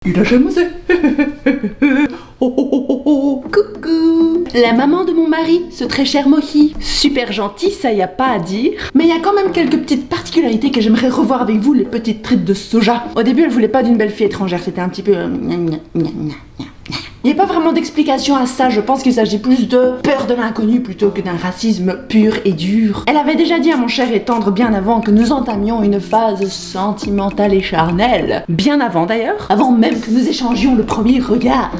Il a jamais osé. Oh, oh, oh, oh, oh. Coucou. La maman de mon mari, ce très cher Mohi. Super gentil, ça y a pas à dire. Mais il y a quand même quelques petites particularités que j'aimerais revoir avec vous, les petites trites de soja. Au début, elle voulait pas d'une belle fille étrangère, c'était un petit peu... Il n'y a pas vraiment d'explication à ça, je pense qu'il s'agit plus de peur de l'inconnu plutôt que d'un racisme pur et dur. Elle avait déjà dit à mon cher et tendre bien avant que nous entamions une phase sentimentale et charnelle. Bien avant d'ailleurs, avant même que nous échangions le premier regard.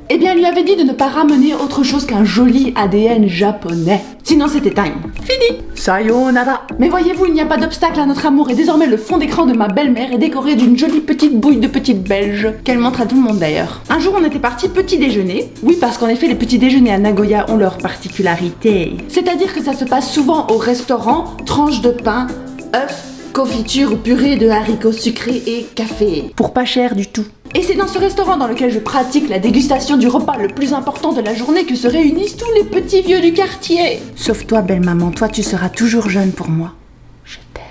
Eh bien, elle lui avait dit de ne pas ramener autre chose qu'un joli ADN japonais. Sinon, c'était time. Fini. Sayonara. Mais voyez-vous, il n'y a pas d'obstacle à notre amour et désormais le fond d'écran de ma belle-mère est décoré d'une jolie petite bouille de petite belge, qu'elle montre à tout le monde d'ailleurs. Un jour, on était parti petit déjeuner. Oui, parce qu'en effet, les petits déjeuners à Nagoya ont leur particularité. C'est-à-dire que ça se passe souvent au restaurant, tranches de pain, œufs, confiture ou purée de haricots sucrés et café. Pour pas cher du tout. Et c'est dans ce restaurant dans lequel je pratique la dégustation du repas le plus important de la journée que se réunissent tous les petits vieux du quartier. Sauf toi, belle maman, toi tu seras toujours jeune pour moi. Je t'aime.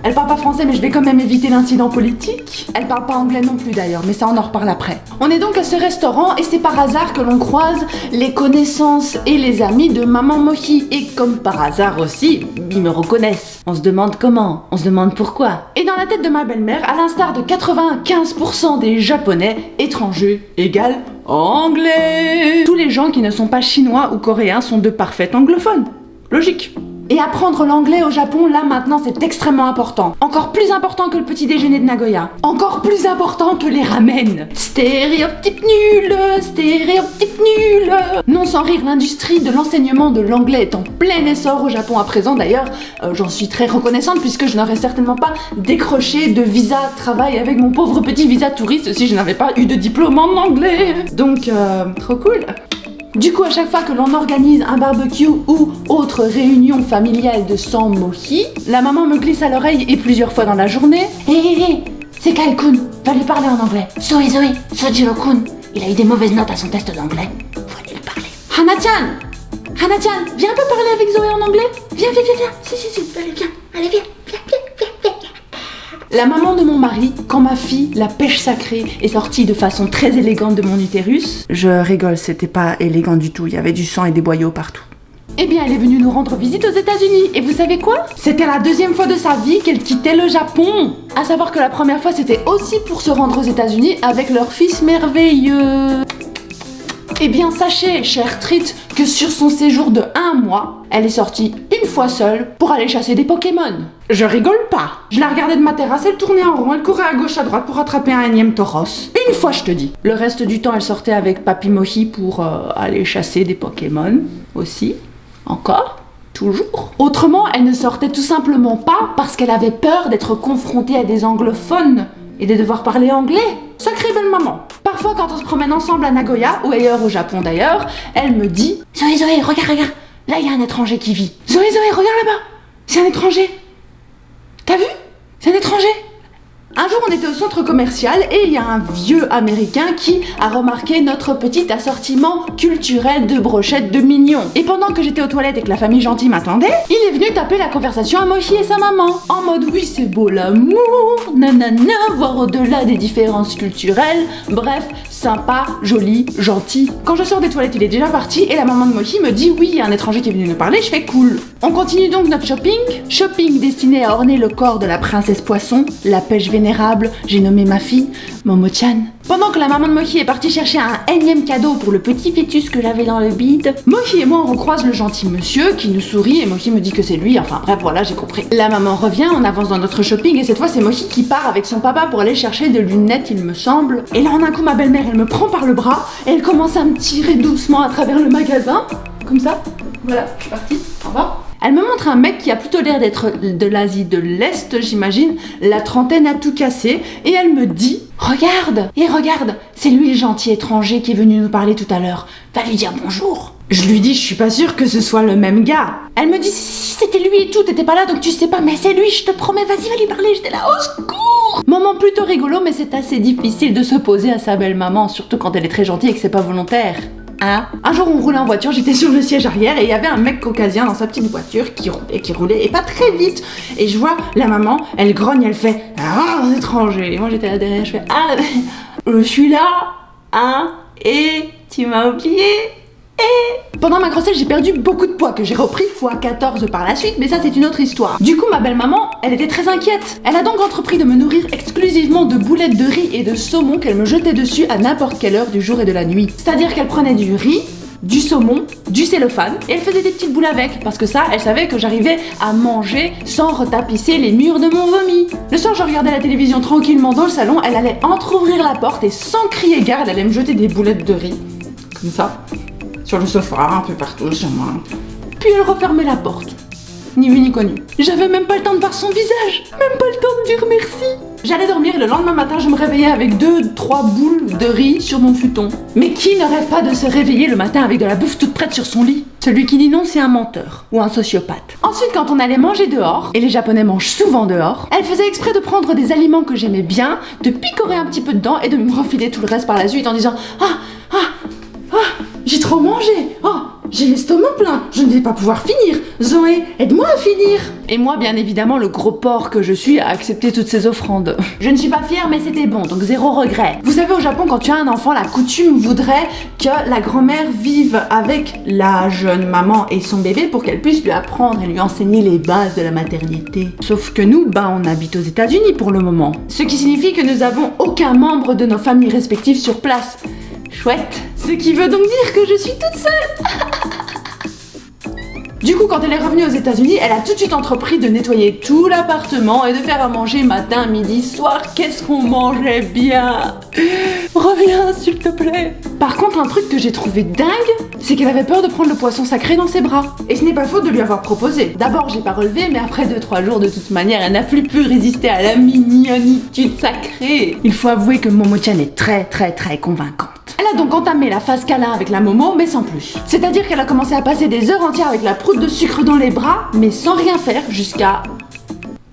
Elle parle pas français mais je vais quand même éviter l'incident politique. Elle parle pas anglais non plus d'ailleurs, mais ça on en reparle après. On est donc à ce restaurant et c'est par hasard que l'on croise les connaissances et les amis de maman Mohi. Et comme par hasard aussi, ils me reconnaissent. On se demande comment, on se demande pourquoi. Et dans la tête de ma belle-mère, à l'instar de 95% des japonais, étrangers égale anglais. Tous les gens qui ne sont pas chinois ou coréens sont de parfaits anglophones. Logique. Et apprendre l'anglais au Japon, là maintenant, c'est extrêmement important. Encore plus important que le petit déjeuner de Nagoya. Encore plus important que les ramen. Stéréotype nul, stéréotype nul. Non sans rire, l'industrie de l'enseignement de l'anglais est en plein essor au Japon à présent. D'ailleurs, j'en suis très reconnaissante puisque je n'aurais certainement pas décroché de visa travail avec mon pauvre petit visa touriste si je n'avais pas eu de diplôme en anglais. Donc, trop cool. Du coup, à chaque fois que l'on organise un barbecue ou autre réunion familiale de sang Mohi, la maman me glisse à l'oreille et plusieurs fois dans la journée « Hé, c'est Kyle-kun, va lui parler en anglais. Zoé, Sojiro-kun, il a eu des mauvaises notes à son test d'anglais. Faut aller lui parler. Hana-chan, viens un peu parler avec Zoé en anglais. Viens. Si, allez, viens. La maman de mon mari, quand ma fille, la pêche sacrée, est sortie de façon très élégante de mon utérus, je rigole, c'était pas élégant du tout, il y avait du sang et des boyaux partout. Eh bien, elle est venue nous rendre visite aux États-Unis. Et vous savez quoi? C'était la deuxième fois de sa vie qu'elle quittait le Japon. À savoir que la première fois, c'était aussi pour se rendre aux États-Unis avec leur fils merveilleux. Eh bien, sachez, chère Trit, que sur son séjour de 1 mois, elle est sortie une fois seule pour aller chasser des Pokémon. Je rigole pas. Je la regardais de ma terrasse, elle tournait en rond, elle courait à gauche à droite pour attraper un énième tauros. Une fois, je te dis. Le reste du temps, elle sortait avec Papy Mohi pour aller chasser des Pokémon aussi. Encore. Toujours. Autrement, elle ne sortait tout simplement pas parce qu'elle avait peur d'être confrontée à des anglophones et de devoir parler anglais. Sacrée belle maman. Parfois, quand on se promène ensemble à Nagoya, ou ailleurs au Japon d'ailleurs, elle me dit « Zoé, regarde, là il y a un étranger qui vit. Zoé, regarde là-bas, c'est un étranger. T'as vu? C'est un étranger. » Un jour, on était au centre commercial et il y a un vieux américain qui a remarqué notre petit assortiment culturel de brochettes de mignons. Et pendant que j'étais aux toilettes et que la famille gentille m'attendait, il est venu taper la conversation à Mohi et sa maman. En mode oui, c'est beau l'amour, nanana, voir au-delà des différences culturelles. Bref, sympa, joli, gentil. Quand je sors des toilettes, il est déjà parti et la maman de Mohi me dit oui, il y a un étranger qui est venu nous parler, je fais cool. On continue donc notre shopping destiné à orner le corps de la princesse poisson, la pêche vénérable, j'ai nommé ma fille Momo-chan. Pendant que la maman de Mohi est partie chercher un énième cadeau pour le petit fœtus que j'avais dans le bide, Mohi et moi on recroise le gentil monsieur qui nous sourit et Mohi me dit que c'est lui, enfin bref voilà, j'ai compris. La maman revient, on avance dans notre shopping et cette fois c'est Mohi qui part avec son papa pour aller chercher des lunettes il me semble. Et là en un coup ma belle-mère elle me prend par le bras et elle commence à me tirer doucement à travers le magasin, comme ça. Voilà, je suis partie, au revoir. Elle me montre un mec qui a plutôt l'air d'être de l'Asie de l'Est, j'imagine, la trentaine à tout casser, et elle me dit « Regarde, c'est lui le gentil étranger qui est venu nous parler tout à l'heure, va lui dire bonjour !» Je lui dis « Je suis pas sûre que ce soit le même gars !» Elle me dit « Si, c'était lui et tout, t'étais pas là donc tu sais pas, mais c'est lui, je te promets, vas-y, va lui parler, j'étais là, au secours !» Moment plutôt rigolo, mais c'est assez difficile de s'opposer à sa belle maman, surtout quand elle est très gentille et que c'est pas volontaire. Hein? Un jour, on roulait en voiture, j'étais sur le siège arrière et il y avait un mec caucasien dans sa petite voiture qui roulait et pas très vite. Et je vois la maman, elle grogne, elle fait « Ah, c'est étranger !» Et moi, j'étais là derrière, je fais « Ah, je suis là, hein, et tu m'as oublié ?» Pendant ma grossesse, j'ai perdu beaucoup de poids que j'ai repris x14 par la suite, mais ça c'est une autre histoire. Du coup, ma belle-maman, elle était très inquiète. Elle a donc entrepris de me nourrir exclusivement de boulettes de riz et de saumon qu'elle me jetait dessus à n'importe quelle heure du jour et de la nuit. C'est-à-dire qu'elle prenait du riz, du saumon, du cellophane, et elle faisait des petites boules avec, parce que ça, elle savait que j'arrivais à manger sans retapisser les murs de mon vomi. Le soir, je regardais la télévision tranquillement dans le salon, elle allait entrouvrir la porte et sans crier gare, elle allait me jeter des boulettes de riz, comme ça. Sur le sofa, un peu partout sur moi. Puis elle refermait la porte. Ni vu ni connu. J'avais même pas le temps de voir son visage. Même pas le temps de dire merci. J'allais dormir et le lendemain matin, je me réveillais avec 2-3 boules de riz sur mon futon. Mais qui ne rêve pas de se réveiller le matin avec de la bouffe toute prête sur son lit? Celui qui dit non, c'est un menteur ou un sociopathe. Ensuite, quand on allait manger dehors, et les Japonais mangent souvent dehors, elle faisait exprès de prendre des aliments que j'aimais bien, de picorer un petit peu dedans et de me refiler tout le reste par la suite en disant j'ai trop mangé. Oh, j'ai l'estomac plein. Je ne vais pas pouvoir finir. Zoé, aide-moi à finir. Et moi, bien évidemment, le gros porc que je suis, a accepté toutes ces offrandes. Je ne suis pas fière, mais c'était bon, donc zéro regret. Vous savez, au Japon, quand tu as un enfant, la coutume voudrait que la grand-mère vive avec la jeune maman et son bébé pour qu'elle puisse lui apprendre et lui enseigner les bases de la maternité. Sauf que nous, on habite aux États-Unis pour le moment. Ce qui signifie que nous n'avons aucun membre de nos familles respectives sur place. Chouette. Ce qui veut donc dire que je suis toute seule. Du coup, quand elle est revenue aux États-Unis, elle a tout de suite entrepris de nettoyer tout l'appartement et de faire à manger matin, midi, soir. Qu'est-ce qu'on mangeait bien. Reviens, s'il te plaît. Par contre, un truc que j'ai trouvé dingue, c'est qu'elle avait peur de prendre le poisson sacré dans ses bras. Et ce n'est pas faute de lui avoir proposé. D'abord, j'ai pas relevé, mais après 2-3 jours, de toute manière, elle n'a plus pu résister à la mignonitude sacrée. Il faut avouer que Momo-chan est très convaincante. Elle a donc entamé la phase câlin avec la Momo, mais sans plus. C'est-à-dire qu'elle a commencé à passer des heures entières avec la proute de sucre dans les bras, mais sans rien faire, jusqu'à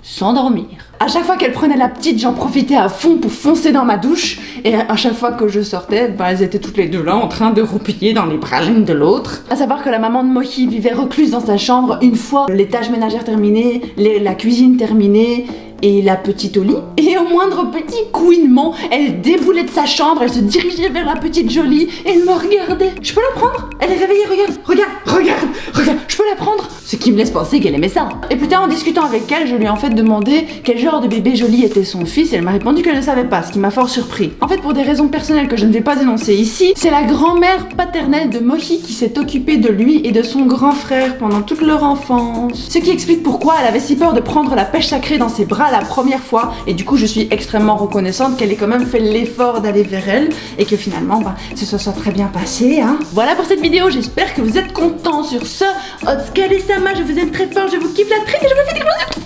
s'endormir. À chaque fois qu'elle prenait la petite, j'en profitais à fond pour foncer dans ma douche, et à chaque fois que je sortais, elles étaient toutes les deux là en train de roupiller dans les bras l'une de l'autre. À savoir que la maman de Mohi vivait recluse dans sa chambre une fois les tâches ménagères terminées, la cuisine terminée, et la petite au lit. Et au moindre petit couinement, elle déboulait de sa chambre, elle se dirigeait vers la petite Jolie et elle me regardait. Je peux la prendre? Elle est réveillée, regarde, je peux la prendre? Ce qui me laisse penser qu'elle aimait ça. Et plus tard, en discutant avec elle, je lui ai en fait demandé quel genre de bébé Jolie était son fils et elle m'a répondu qu'elle ne savait pas, ce qui m'a fort surpris. En fait, pour des raisons personnelles que je ne vais pas énoncer ici, c'est la grand-mère paternelle de Mohi qui s'est occupée de lui et de son grand frère pendant toute leur enfance. Ce qui explique pourquoi elle avait si peur de prendre la pêche sacrée dans ses bras la première fois, et du coup je suis extrêmement reconnaissante qu'elle ait quand même fait l'effort d'aller vers elle et que finalement ce soit très bien passé, hein. Voilà pour cette vidéo, j'espère que vous êtes contents. Sur ce, Otsukare-sama, je vous aime très fort, je vous kiffe la trique et je vous fais des gros bisous.